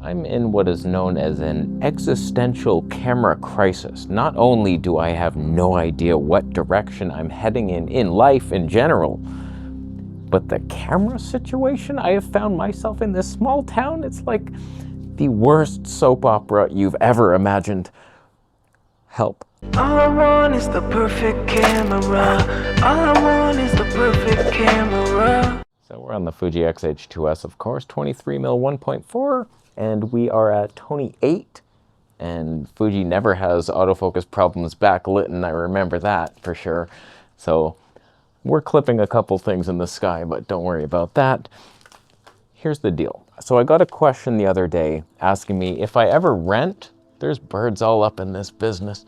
I'm in what is known as an existential camera crisis. Not only do I have no idea what direction I'm heading in life in general, but the camera situation I have found myself in this small town, it's like the worst soap opera you've ever imagined. Help. All I want is the perfect camera. All I want is the perfect camera. So we're on the Fuji X-H2S, of course, 23mm 1.4, and we are at Tony 8. And Fuji never has autofocus problems backlit, and I remember that for sure. So we're clipping a couple things in the sky, but don't worry about that. Here's the deal. So I got a question the other day asking me if I ever rent, there's birds all up in this business,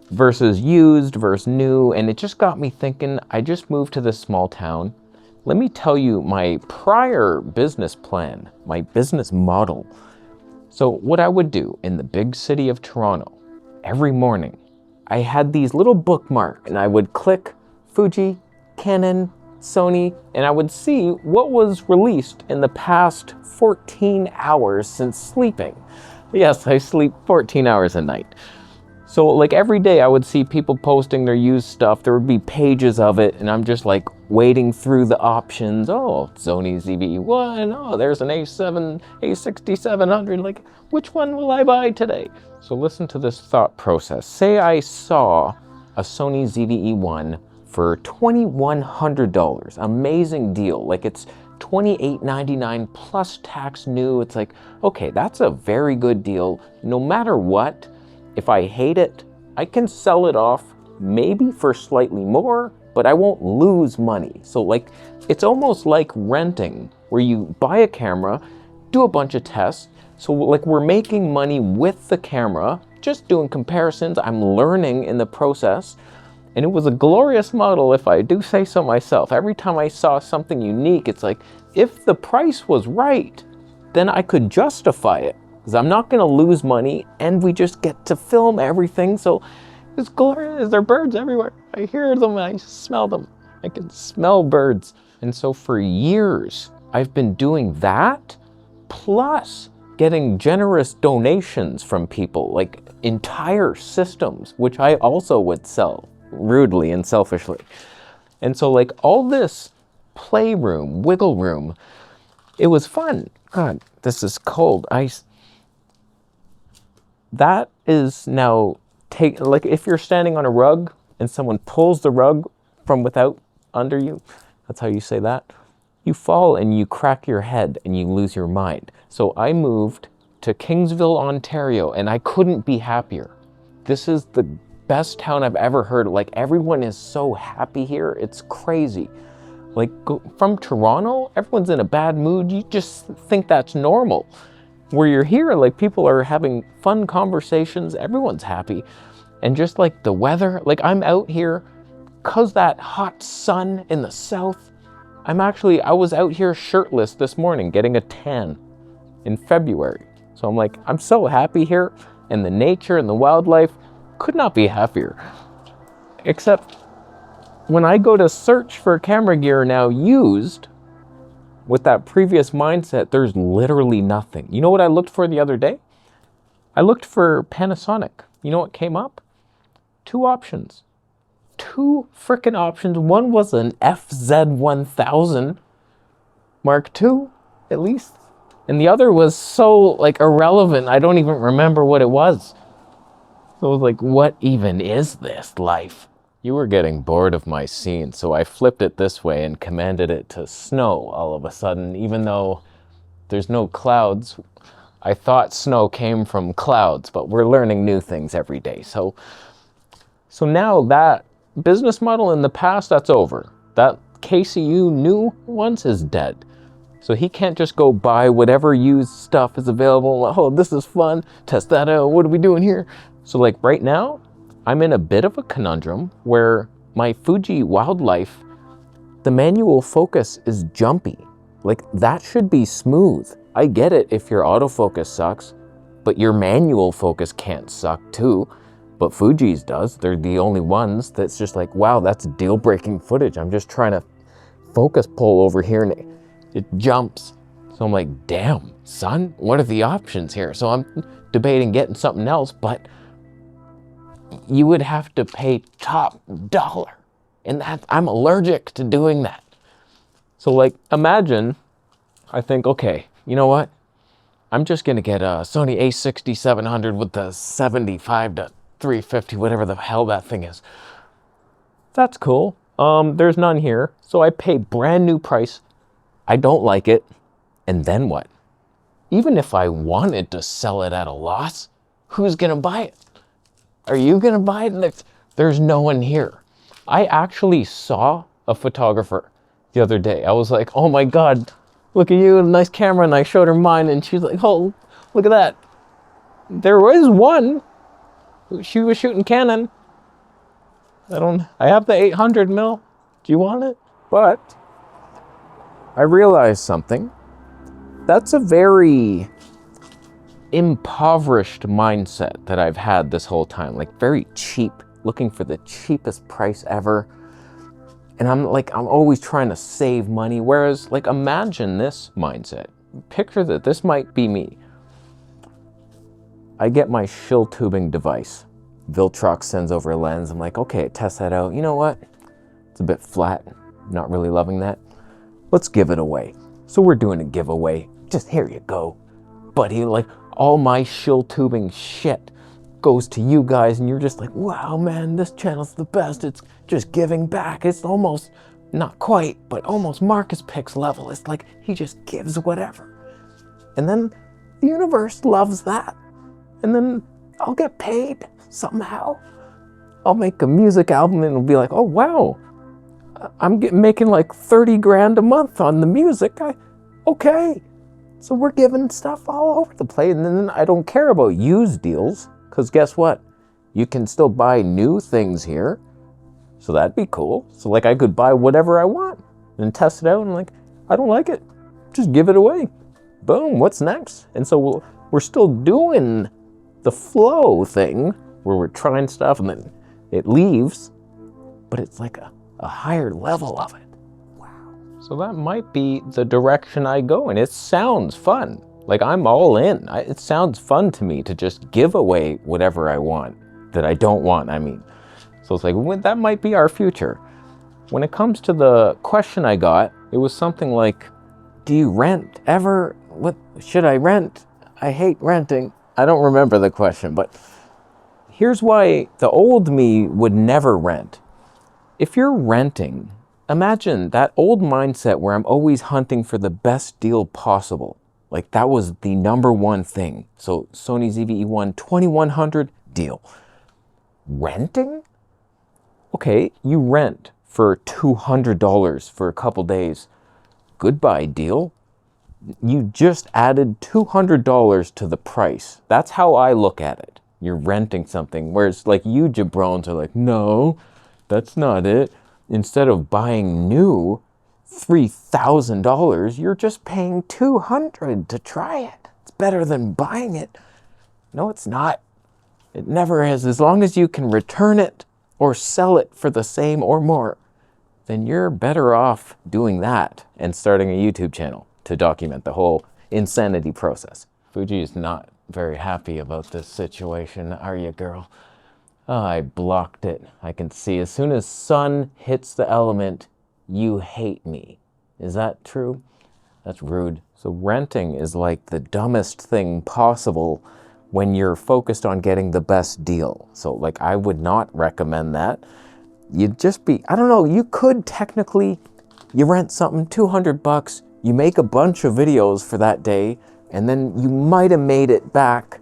versus used versus new, and it just got me thinking. I just moved to this small town. Let me tell you my prior business plan, my business model. So what I would do in the big city of Toronto, every morning, I had these little bookmarks and I would click Fuji, Canon, Sony, and I would see what was released in the past 14 hours since sleeping. Yes, I sleep 14 hours a night. So like every day I would see people posting their used stuff. There would be pages of it, and I'm just like wading through the options. Oh, Sony ZV-E1, oh, there's an A7, A6700, like which one will I buy today? So listen to this thought process. Say I saw a Sony ZV-E1 for $2,100, amazing deal. Like it's $28.99 plus tax new. It's like, okay, that's a very good deal. No matter what, if I hate it, I can sell it off maybe for slightly more, but I won't lose money. So like, it's almost like renting, where you buy a camera, do a bunch of tests. So like we're making money with the camera, just doing comparisons. I'm learning in the process. And it was a glorious model, if I do say so myself. Every time I saw something unique, it's like, if the price was right, then I could justify it, because I'm not gonna lose money, and we just get to film everything. So it's glorious. There are birds everywhere. I hear them, I smell them. I can smell birds. And so for years, I've been doing that, plus getting generous donations from people, like entire systems, which I also would sell rudely and selfishly. And so like all this playroom, wiggle room, it was fun. God, this is cold ice. That is now like if you're standing on a rug and someone pulls the rug from without under you, that's how you say that. You fall and you crack your head and you lose your mind. So I moved to Kingsville, Ontario, and I couldn't be happier. This is the best town I've ever heard. Like everyone is so happy here. It's crazy. Like from Toronto, everyone's in a bad mood. You just think that's normal. Where you're here, like people are having fun conversations. Everyone's happy. And just like the weather, like I'm out here cause that hot sun in the south. I was out here shirtless this morning getting a tan in February. So I'm like, I'm so happy here, and the nature and the wildlife, could not be happier. Except when I go to search for camera gear now used, with that previous mindset, there's literally nothing. You know what I looked for the other day? I looked for Panasonic. You know what came up? 2 options. 2 frickin' options. One was an FZ1000 Mark II, at least. And the other was so like irrelevant, I don't even remember what it was. So I was like, what even is this life? You were getting bored of my scene, so I flipped it this way and commanded it to snow all of a sudden, even though there's no clouds. I thought snow came from clouds, but we're learning new things every day. So now that business model in the past, that's over. That KCU new once is dead. So he can't just go buy whatever used stuff is available. Oh, this is fun. Test that out. What are we doing here? So like right now, I'm in a bit of a conundrum where my Fuji wildlife, the manual focus is jumpy. Like that should be smooth. I get it if your autofocus sucks, but your manual focus can't suck too. But Fuji's does. They're the only ones that's just like, wow, that's deal-breaking footage. I'm just trying to focus pull over here and it jumps. So I'm like, damn, son, what are the options here? So I'm debating getting something else, but you would have to pay top dollar. And that, I'm allergic to doing that. So like, imagine, I think, okay, you know what? I'm just gonna get a Sony a6700 with the 75 to 350, whatever the hell that thing is. That's cool. There's none here. So I pay brand new price. I don't like it. And then what? Even if I wanted to sell it at a loss, who's gonna buy it? Are you gonna buy it? There's no one here. I actually saw a photographer the other day. I was like, oh my God, look at you, nice camera. And I showed her mine and she's like, oh, look at that. There was one. She was shooting Canon. I have the 800 mil. Do you want it? But I realized something. That's a very impoverished mindset that I've had this whole time. Like very cheap, looking for the cheapest price ever. And I'm always trying to save money. Whereas like, imagine this mindset. Picture that this might be me. I get my shill tubing device. Viltrox sends over a lens. I'm like, okay, test that out. You know what? It's a bit flat. Not really loving that. Let's give it away. So we're doing a giveaway. Just here you go. Buddy, like all my shill tubing shit goes to you guys and you're just like, wow, man, this channel's the best. It's just giving back. It's almost, not quite, but almost Marcus Picks level. It's like he just gives whatever. And then the universe loves that. And then I'll get paid somehow. I'll make a music album and it'll be like, oh wow, I'm making like 30 grand a month on the music. Okay. So we're giving stuff all over the place. And then I don't care about used deals, because guess what? You can still buy new things here. So that'd be cool. So like I could buy whatever I want and test it out and like, I don't like it. Just give it away. Boom, what's next? And so we're still doing the flow thing where we're trying stuff and then it leaves, but it's like a higher level of it. Wow. So that might be the direction I go in. It sounds fun. Like I'm all in. It sounds fun to me to just give away whatever I want, that I don't want, I mean. So it's like, well, that might be our future. When it comes to the question I got, it was something like, do you rent ever? What should I rent? I hate renting. I don't remember the question, but here's why the old me would never rent. If you're renting, imagine that old mindset where I'm always hunting for the best deal possible. Like that was the number one thing. So Sony ZV-E1 2100 deal. Renting? Okay, you rent for $200 for a couple days. Goodbye deal. You just added $200 to the price. That's how I look at it. You're renting something. Whereas like you jabrones are like, no, that's not it. Instead of buying new $3,000, you're just paying $200 to try it. It's better than buying it. No, it's not. It never is. As long as you can return it or sell it for the same or more, then you're better off doing that and starting a YouTube channel to document the whole insanity process. Fuji is not very happy about this situation, are you, girl? Oh, I blocked it. I can see as soon as sun hits the element, you hate me. Is that true? That's rude. So renting is like the dumbest thing possible when you're focused on getting the best deal. So like I would not recommend that. You'd just be, I don't know, you could technically, you rent something, $200, you make a bunch of videos for that day, and then you might have made it back.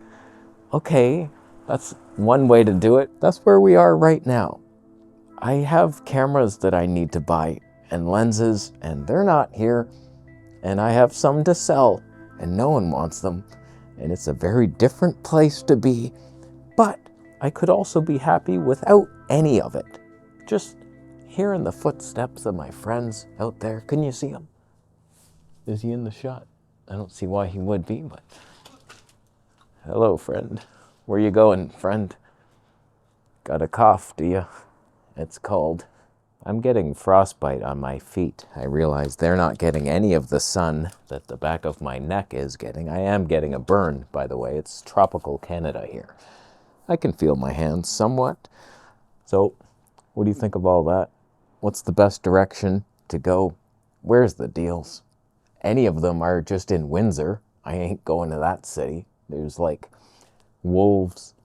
Okay, that's one way to do it. That's where we are right now. I have cameras that I need to buy and lenses, and they're not here. And I have some to sell, and no one wants them. And it's a very different place to be. But I could also be happy without any of it. Just hearing the footsteps of my friends out there. Can you see him? Is he in the shot? I don't see why he would be, but... Hello, friend. Where you going, friend? Got a cough, do you? It's cold. I'm getting frostbite on my feet. I realize they're not getting any of the sun that the back of my neck is getting. I am getting a burn, by the way. It's tropical Canada here. I can feel my hands somewhat. So, what do you think of all that? What's the best direction to go? Where's the deals? Any of them are just in Windsor. I ain't going to that city. There's like wolves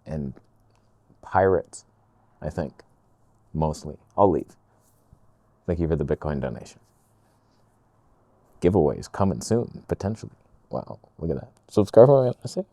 and pirates, I think. Mostly. I'll leave. Thank you for the Bitcoin donation. Giveaways coming soon, potentially. Wow, look at that. Subscribe for what I say.